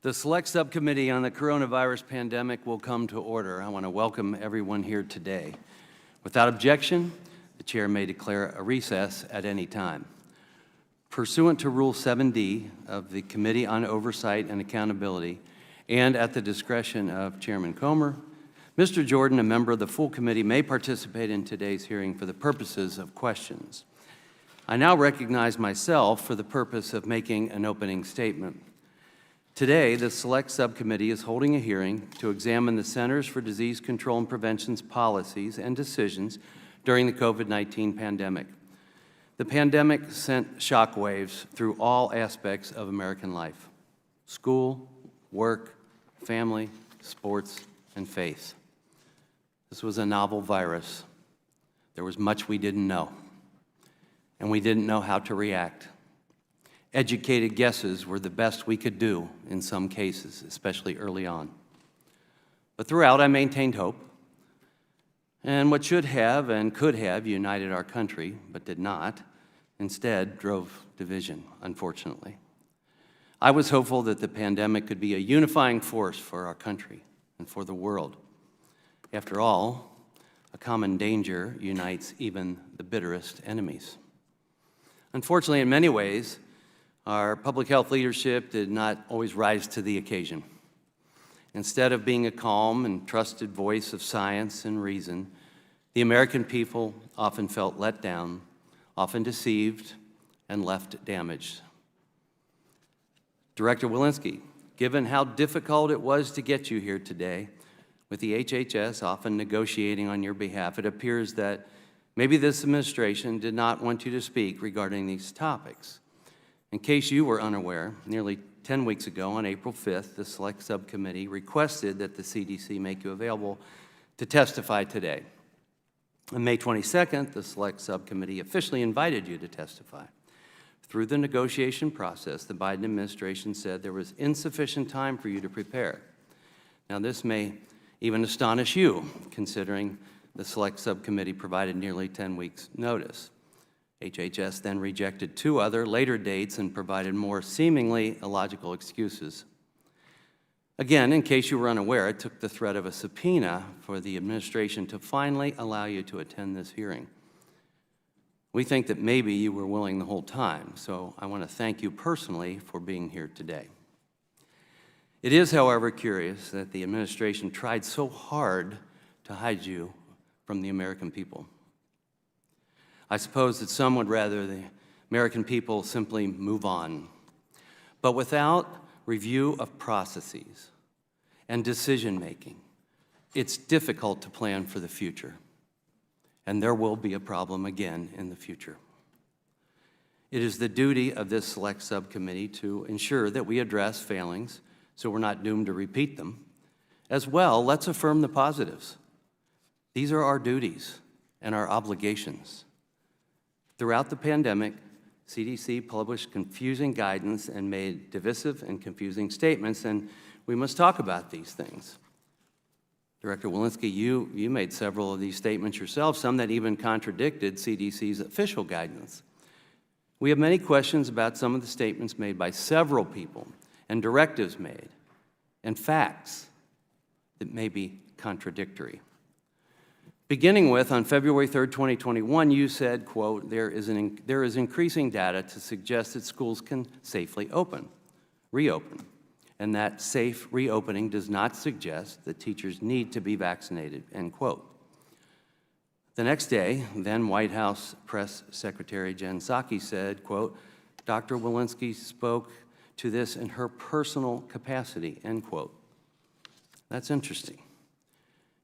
The Select Subcommittee on the Coronavirus Pandemic will come to order. I want to welcome everyone here today. Without objection, the Chair may declare a recess at any time. Pursuant to Rule 7D of the Committee on Oversight and Accountability, and at the discretion of Chairman Comer, Mr. Jordan, a member of the full committee, may participate in today's hearing for the purposes of questions. I now recognize myself for the purpose of making an opening statement. Today, the Select Subcommittee is holding a hearing to examine the Centers for Disease Control and Prevention's policies and decisions during the COVID-19 pandemic. The pandemic sent shockwaves through all aspects of American life: school, work, family, sports, and faith. This was a novel virus. There was much we didn't know, and we didn't know how to react. Educated guesses were the best we could do in some cases, especially early on. But throughout, I maintained hope, and what should have and could have united our country, but did not, instead drove division, unfortunately. I was hopeful that the pandemic could be a unifying force for our country and for the world. After all, a common danger unites even the bitterest enemies. Unfortunately, in many ways, our public health leadership did not always rise to the occasion. Instead of being a calm and trusted voice of science and reason, the American people often felt let down, often deceived, and left damaged. Director Welensky, given how difficult it was to get you here today, with the HHS often negotiating on your behalf, it appears that maybe this administration did not want you to speak regarding these topics. In case you were unaware, nearly 10 weeks ago on April 5th, the Select Subcommittee requested that the CDC make you available to testify today. On May 22nd, the Select Subcommittee officially invited you to testify. Through the negotiation process, the Biden administration said there was insufficient time for you to prepare. Now, this may even astonish you, considering the Select Subcommittee provided nearly 10 weeks' notice. HHS then rejected 2 other later dates and provided more seemingly illogical excuses. Again, in case you were unaware, it took the threat of a subpoena for the administration to finally allow you to attend this hearing. We think that maybe you were willing the whole time, so I want to thank you personally for being here today. It is, however, curious that the administration tried so hard to hide you from the American people. I suppose that some would rather the American people simply move on. But without review of processes and decision-making, it's difficult to plan for the future. And there will be a problem again in the future. It is the duty of this Select Subcommittee to ensure that we address failings so we're not doomed to repeat them. As well, let's affirm the positives. These are our duties and our obligations. Throughout the pandemic, CDC published confusing guidance and made divisive and confusing statements, and we must talk about these things. Director Welensky, you made several of these statements yourself, some that even contradicted CDC's official guidance. We have many questions about some of the statements made by several people and directives made and facts that may be contradictory. Beginning with, on February 3rd, 2021, you said, quote, there is increasing data to suggest that schools can safely reopen, and that safe reopening does not suggest that teachers need to be vaccinated, end quote. The next day, then White House Press Secretary Jen Psaki said, quote, Dr. Welensky spoke to this in her personal capacity, end quote. That's interesting.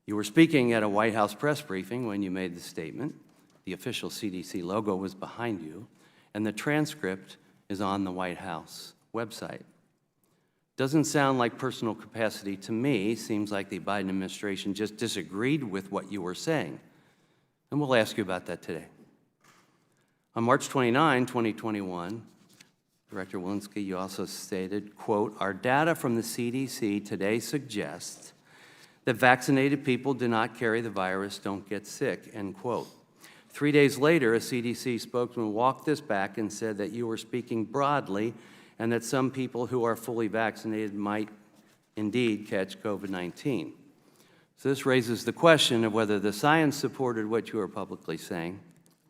You were speaking at a White House press briefing when you made the statement. The official CDC logo was behind you, and the transcript is on the White House website. Doesn't sound like personal capacity to me. Seems like the Biden administration just disagreed with what you were saying. And we'll ask you about that today. On March 29, 2021, Director Welensky, you also stated, quote, our data from the CDC today suggests that vaccinated people do not carry the virus, don't get sick, end quote. 3 days later, a CDC spokesman walked this back and said that you were speaking broadly and that some people who are fully vaccinated might indeed catch COVID-19. So this raises the question of whether the science supported what you are publicly saying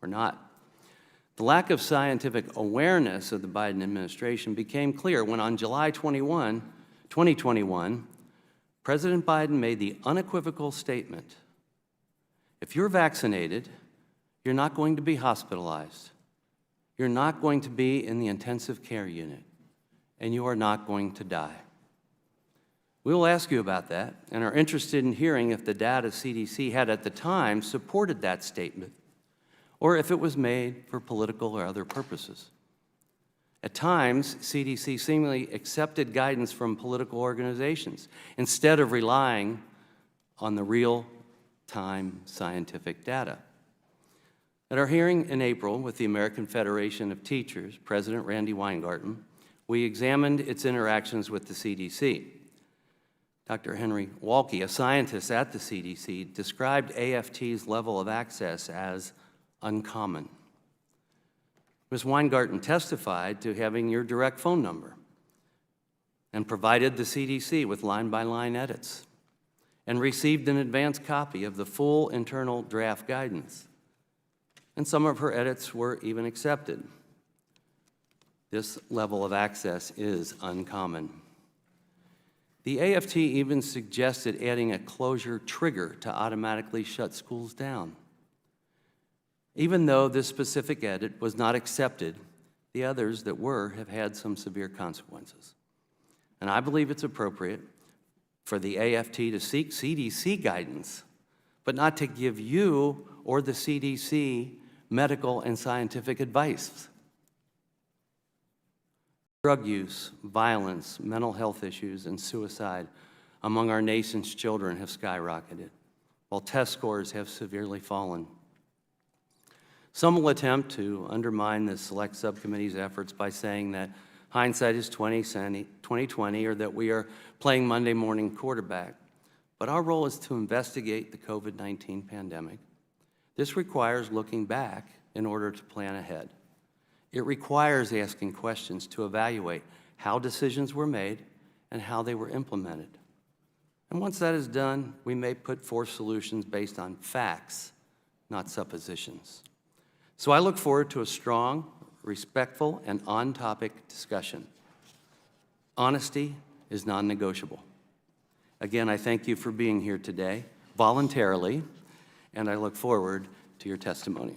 or not. The lack of scientific awareness of the Biden administration became clear when on July 21, 2021, President Biden made the unequivocal statement, if you're vaccinated, you're not going to be hospitalized. You're not going to be in the intensive care unit, and you are not going to die. We will ask you about that and are interested in hearing if the data CDC had at the time supported that statement, or if it was made for political or other purposes. At times, CDC seemingly accepted guidance from political organizations instead of relying on the real-time scientific data. At our hearing in April with the American Federation of Teachers, President Randy Weingarten, we examined its interactions with the CDC. Dr. Henry Walke, a scientist at the CDC, described AFT's level of access as uncommon. Ms. Weingarten testified to having your direct phone number and provided the CDC with line-by-line edits and received an advance copy of the full internal draft guidance. And some of her edits were even accepted. This level of access is uncommon. The AFT even suggested adding a closure trigger to automatically shut schools down. Even though this specific edit was not accepted, the others that were have had some severe consequences. And I believe it's appropriate for the AFT to seek CDC guidance, but not to give you or the CDC medical and scientific advice. Drug use, violence, mental health issues, and suicide among our nation's children have skyrocketed, while test scores have severely fallen. Some will attempt to undermine the Select Subcommittee's efforts by saying that hindsight is 20/20, or that we are playing Monday morning quarterback. But our role is to investigate the COVID-19 pandemic. This requires looking back in order to plan ahead. It requires asking questions to evaluate how decisions were made and how they were implemented. And once that is done, we may put forth solutions based on facts, not suppositions. So I look forward to a strong, respectful, and on-topic discussion. Honesty is non-negotiable. Again, I thank you for being here today, voluntarily, and I look forward to your testimony.